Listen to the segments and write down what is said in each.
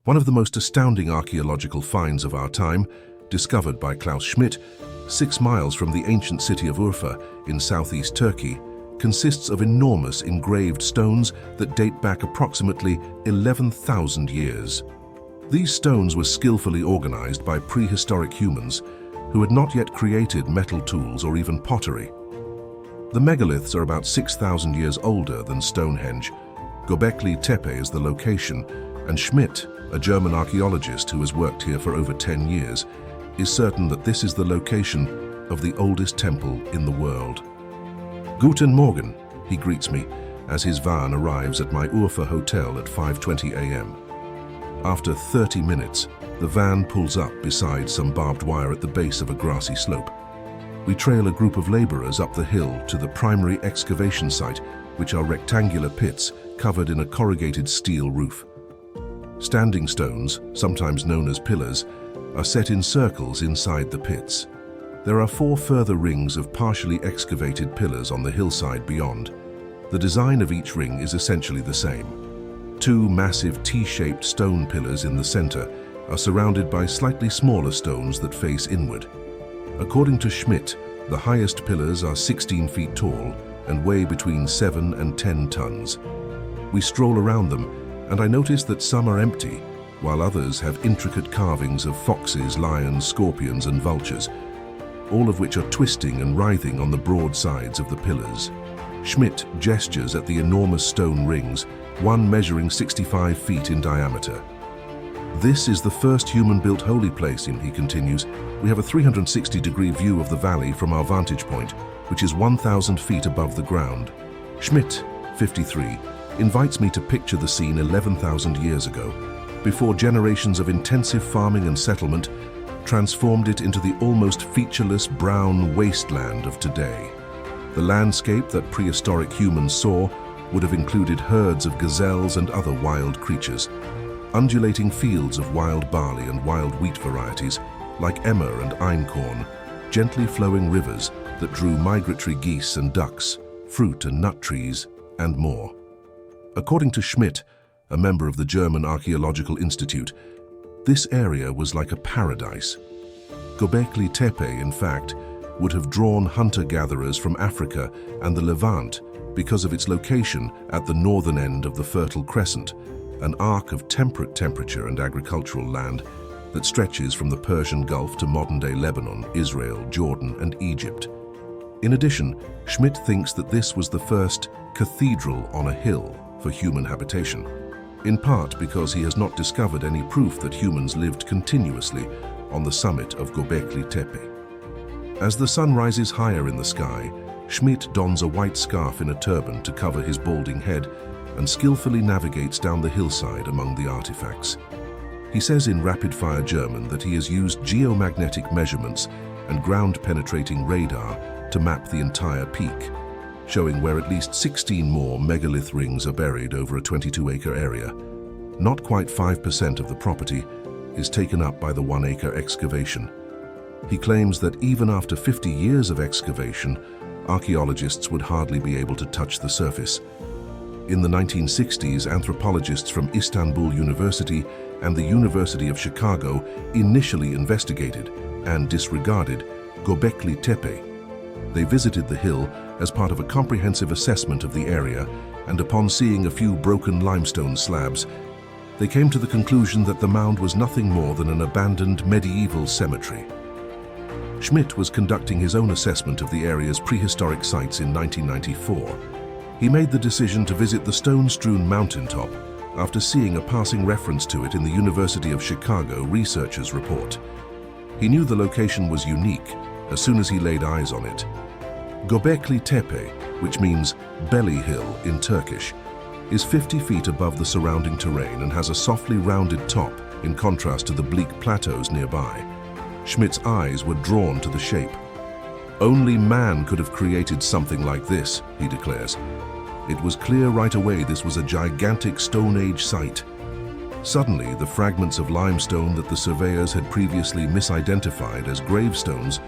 One of the most astounding archaeological finds of our time, discovered by Klaus Schmidt, 6 miles from the ancient city of Urfa in southeast Turkey, consists of enormous engraved stones that date back approximately 11,000 years. These stones were skillfully organized by prehistoric humans who had not yet created metal tools or even pottery. The megaliths are about 6,000 years older than Stonehenge. Göbekli Tepe is the location, and Schmidt, a German archaeologist who has worked here for over 10 years, is certain that this is the location of the oldest temple in the world. Guten Morgen, he greets me as his van arrives at my Urfa hotel at 5:20 a.m. After 30 minutes, the van pulls up beside some barbed wire at the base of a grassy slope. We trail a group of laborers up the hill to the primary excavation site, which are rectangular pits covered in a corrugated steel roof. Standing stones, sometimes known as pillars, are set in circles inside the pits. There are 4 further rings of partially excavated pillars on the hillside beyond. The design of each ring is essentially the same. 2 massive T-shaped stone pillars in the center are surrounded by slightly smaller stones that face inward. According to Schmidt, the highest pillars are 16 feet tall and weigh between 7 and 10 tons. We stroll around them, and I notice that some are empty, while others have intricate carvings of foxes, lions, scorpions, and vultures, all of which are twisting and writhing on the broad sides of the pillars. Schmidt gestures at the enormous stone rings, one measuring 65 feet in diameter. This is the first human-built holy place, he continues. We have a 360-degree view of the valley from our vantage point, which is 1,000 feet above the ground. Schmidt, 53, invites me to picture the scene 11,000 years ago, before generations of intensive farming and settlement transformed it into the almost featureless brown wasteland of today. The landscape that prehistoric humans saw would have included herds of gazelles and other wild creatures, undulating fields of wild barley and wild wheat varieties like emmer and einkorn, gently flowing rivers that drew migratory geese and ducks, fruit and nut trees, and more. According to Schmidt, a member of the German Archaeological Institute, this area was like a paradise. Göbekli Tepe, in fact, would have drawn hunter-gatherers from Africa and the Levant because of its location at the northern end of the Fertile Crescent, an arc of temperate temperature and agricultural land that stretches from the Persian Gulf to modern-day Lebanon, Israel, Jordan, and Egypt. In addition, Schmidt thinks that this was the first cathedral on a hill for human habitation, in part because he has not discovered any proof that humans lived continuously on the summit of Göbekli Tepe. As the sun rises higher in the sky, Schmidt dons a white scarf in a turban to cover his balding head and skillfully navigates down the hillside among the artifacts. He says in rapid-fire German that he has used geomagnetic measurements and ground-penetrating radar to map the entire peak, showing where at least 16 more megalith rings are buried over a 22-acre area. Not quite 5% of the property is taken up by the 1-acre excavation. He claims that even after 50 years of excavation, archaeologists would hardly be able to touch the surface. In the 1960s, anthropologists from Istanbul University and the University of Chicago initially investigated and disregarded Göbekli Tepe. They visited the hill as part of a comprehensive assessment of the area, and upon seeing a few broken limestone slabs, they came to the conclusion that the mound was nothing more than an abandoned medieval cemetery. Schmidt was conducting his own assessment of the area's prehistoric sites in 1994. He made the decision to visit the stone-strewn mountaintop after seeing a passing reference to it in the University of Chicago researchers' report. He knew the location was unique as soon as he laid eyes on it. Göbekli Tepe, which means belly hill in Turkish, is 50 feet above the surrounding terrain and has a softly rounded top in contrast to the bleak plateaus nearby. Schmidt's eyes were drawn to the shape. Only man could have created something like this, he declares. It was clear right away this was a gigantic Stone Age site. Suddenly, the fragments of limestone that the surveyors had previously misidentified as gravestones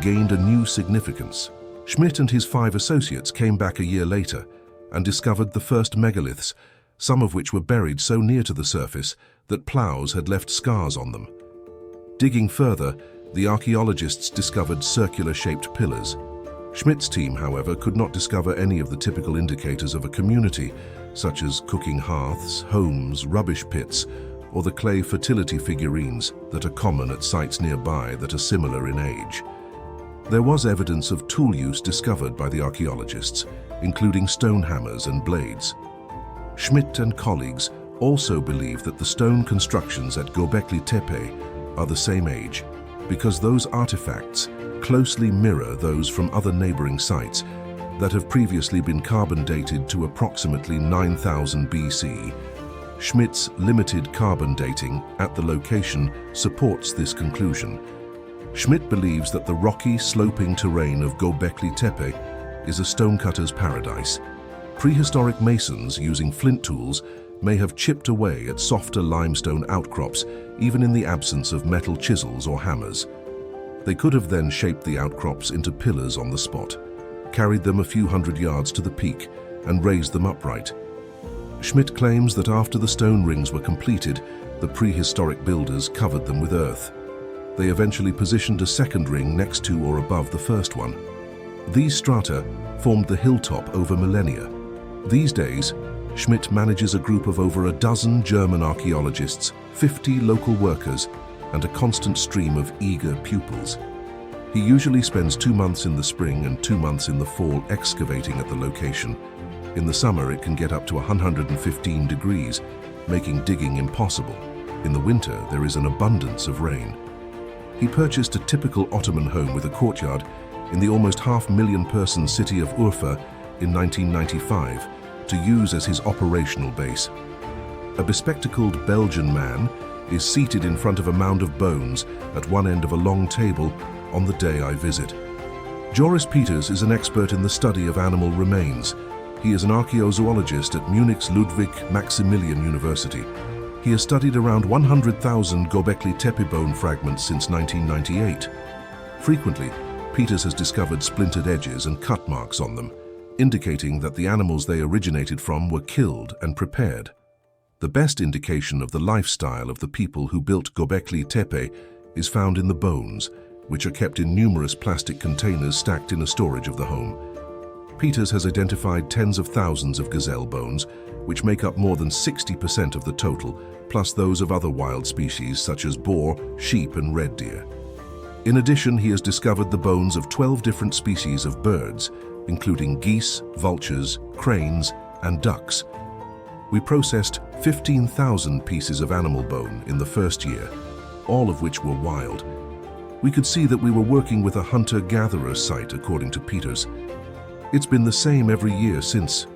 gained a new significance. Schmidt and his 5 associates came back a year later and discovered the first megaliths, some of which were buried so near to the surface that plows had left scars on them. Digging further, the archaeologists discovered circular-shaped pillars. Schmidt's team, however, could not discover any of the typical indicators of a community, such as cooking hearths, homes, rubbish pits, or the clay fertility figurines that are common at sites nearby that are similar in age. There was evidence of tool use discovered by the archaeologists, including stone hammers and blades. Schmidt and colleagues also believe that the stone constructions at Göbekli Tepe are the same age, because those artifacts closely mirror those from other neighboring sites that have previously been carbon dated to approximately 9000 BC. Schmidt's limited carbon dating at the location supports this conclusion. Schmidt believes that the rocky, sloping terrain of Göbekli Tepe is a stonecutter's paradise. Prehistoric masons using flint tools may have chipped away at softer limestone outcrops, even in the absence of metal chisels or hammers. They could have then shaped the outcrops into pillars on the spot, carried them a few hundred yards to the peak, and raised them upright. Schmidt claims that after the stone rings were completed, the prehistoric builders covered them with earth. They eventually positioned a second ring next to or above the first one. These strata formed the hilltop over millennia. These days, Schmidt manages a group of over a dozen German archaeologists, 50 local workers, and a constant stream of eager pupils. He usually spends 2 months in the spring and 2 months in the fall excavating at the location. In the summer, it can get up to 115 degrees, making digging impossible. In the winter, there is an abundance of rain. He purchased a typical Ottoman home with a courtyard in the almost half-million-person city of Urfa in 1995 to use as his operational base. A bespectacled Belgian man is seated in front of a mound of bones at one end of a long table on the day I visit. Joris Peters is an expert in the study of animal remains. He is an archaeozoologist at Munich's Ludwig Maximilian University. He has studied around 100,000 Göbekli Tepe bone fragments since 1998. Frequently, Peters has discovered splintered edges and cut marks on them, indicating that the animals they originated from were killed and prepared. The best indication of the lifestyle of the people who built Göbekli Tepe is found in the bones, which are kept in numerous plastic containers stacked in a storage of the home. Peters has identified tens of thousands of gazelle bones, which make up more than 60% of the total, plus those of other wild species such as boar, sheep, and red deer. In addition, he has discovered the bones of 12 different species of birds, including geese, vultures, cranes, and ducks. We processed 15,000 pieces of animal bone in the first year, all of which were wild. We could see that we were working with a hunter-gatherer site, according to Peters. It's been the same every year since.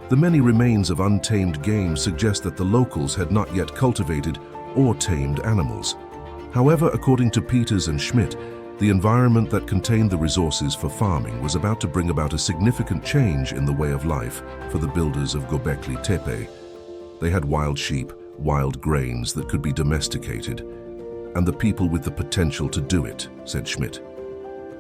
The many remains of untamed game suggest that the locals had not yet cultivated or tamed animals. However, according to Peters and Schmidt, the environment that contained the resources for farming was about to bring about a significant change in the way of life for the builders of Göbekli Tepe. They had wild sheep, wild grains that could be domesticated, and the people with the potential to do it, said Schmidt.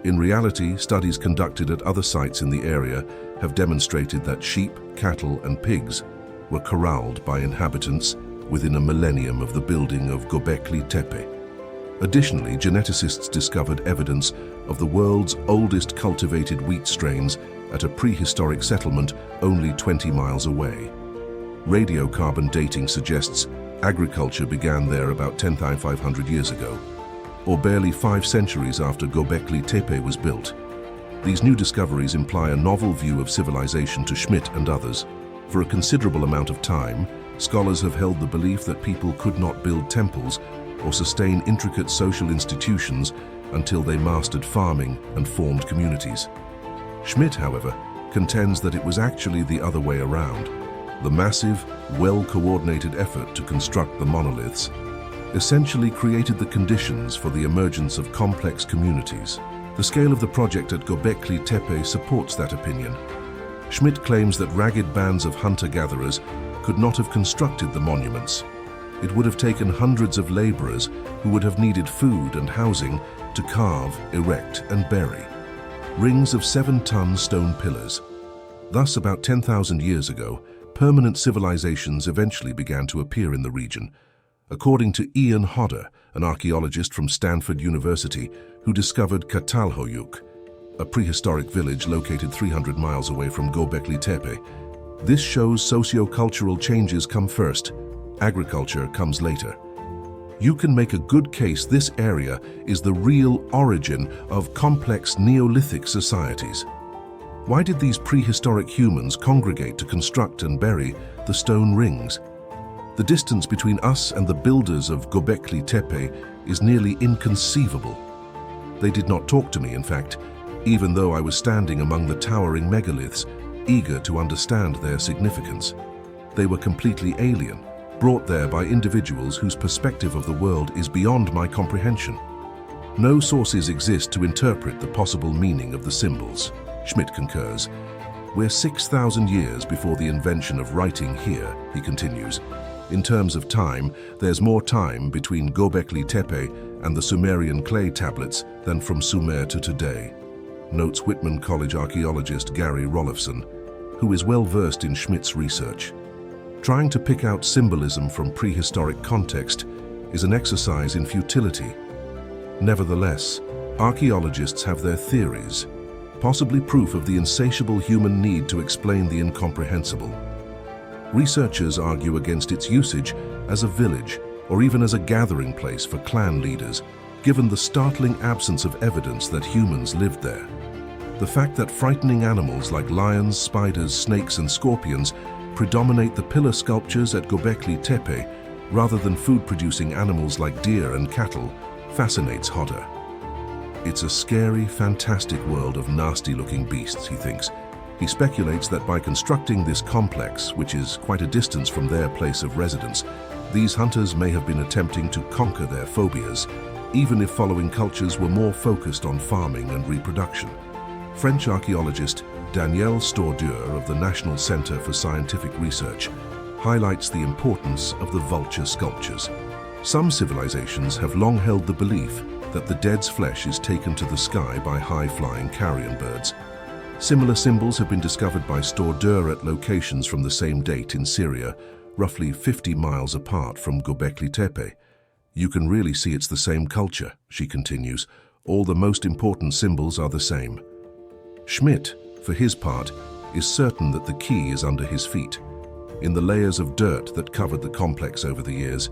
In reality, studies conducted at other sites in the area have demonstrated that sheep, cattle, and pigs were corralled by inhabitants within a millennium of the building of Göbekli Tepe. Additionally, geneticists discovered evidence of the world's oldest cultivated wheat strains at a prehistoric settlement only 20 miles away. Radiocarbon dating suggests agriculture began there about 10,500 years ago, or barely 5 centuries after Göbekli Tepe was built. These new discoveries imply a novel view of civilization to Schmidt and others. For a considerable amount of time, scholars have held the belief that people could not build temples or sustain intricate social institutions until they mastered farming and formed communities. Schmidt, however, contends that it was actually the other way around. The massive, well-coordinated effort to construct the monoliths essentially created the conditions for the emergence of complex communities. The scale of the project at Göbekli Tepe supports that opinion. Schmidt claims that ragged bands of hunter-gatherers could not have constructed the monuments. It would have taken hundreds of laborers who would have needed food and housing to carve, erect, and bury rings of 7-ton stone pillars. Thus, about 10,000 years ago, permanent civilizations eventually began to appear in the region. According to Ian Hodder, an archaeologist from Stanford University who discovered Catalhoyuk, a prehistoric village located 300 miles away from Göbekli Tepe, this shows socio-cultural changes come first, agriculture comes later. You can make a good case this area is the real origin of complex Neolithic societies. Why did these prehistoric humans congregate to construct and bury the stone rings? The distance between us and the builders of Göbekli Tepe is nearly inconceivable. They did not talk to me, in fact, even though I was standing among the towering megaliths, eager to understand their significance. They were completely alien, brought there by individuals whose perspective of the world is beyond my comprehension. No sources exist to interpret the possible meaning of the symbols. Schmidt concurs. We're 6,000 years before the invention of writing here, he continues. In terms of time, there's more time between Göbekli Tepe and the Sumerian clay tablets than from Sumer to today, notes Whitman College archaeologist Gary Rollofson, who is well versed in Schmidt's research. Trying to pick out symbolism from prehistoric context is an exercise in futility. Nevertheless, archaeologists have their theories, possibly proof of the insatiable human need to explain the incomprehensible. Researchers argue against its usage as a village or even as a gathering place for clan leaders, given the startling absence of evidence that humans lived there. The fact that frightening animals like lions, spiders, snakes, and scorpions predominate the pillar sculptures at Göbekli Tepe rather than food-producing animals like deer and cattle fascinates Hodder. It's a scary, fantastic world of nasty-looking beasts, he thinks. He speculates that by constructing this complex, which is quite a distance from their place of residence, these hunters may have been attempting to conquer their phobias, even if following cultures were more focused on farming and reproduction. French archaeologist Danielle Stordeur of the National Center for Scientific Research highlights the importance of the vulture sculptures. Some civilizations have long held the belief that the dead's flesh is taken to the sky by high-flying carrion birds. Similar symbols have been discovered by Stordeur at locations from the same date in Syria, roughly 50 miles apart from Göbekli Tepe. You can really see it's the same culture, she continues. All the most important symbols are the same. Schmidt, for his part, is certain that the key is under his feet. In the layers of dirt that covered the complex over the years,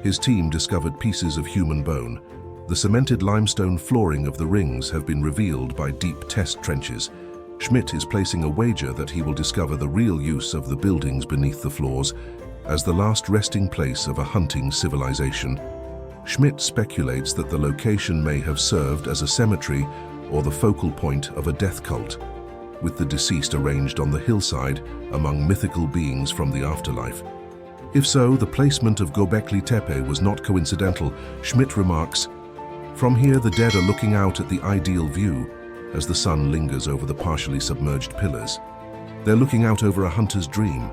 his team discovered pieces of human bone. The cemented limestone flooring of the rings have been revealed by deep test trenches. Schmidt is placing a wager that he will discover the real use of the buildings beneath the floors as the last resting place of a hunting civilization. Schmidt speculates that the location may have served as a cemetery or the focal point of a death cult, with the deceased arranged on the hillside among mythical beings from the afterlife. If so, the placement of Göbekli Tepe was not coincidental. Schmidt remarks, "From here the dead are looking out at the ideal view as the sun lingers over the partially submerged pillars. They're looking out over a hunter's dream,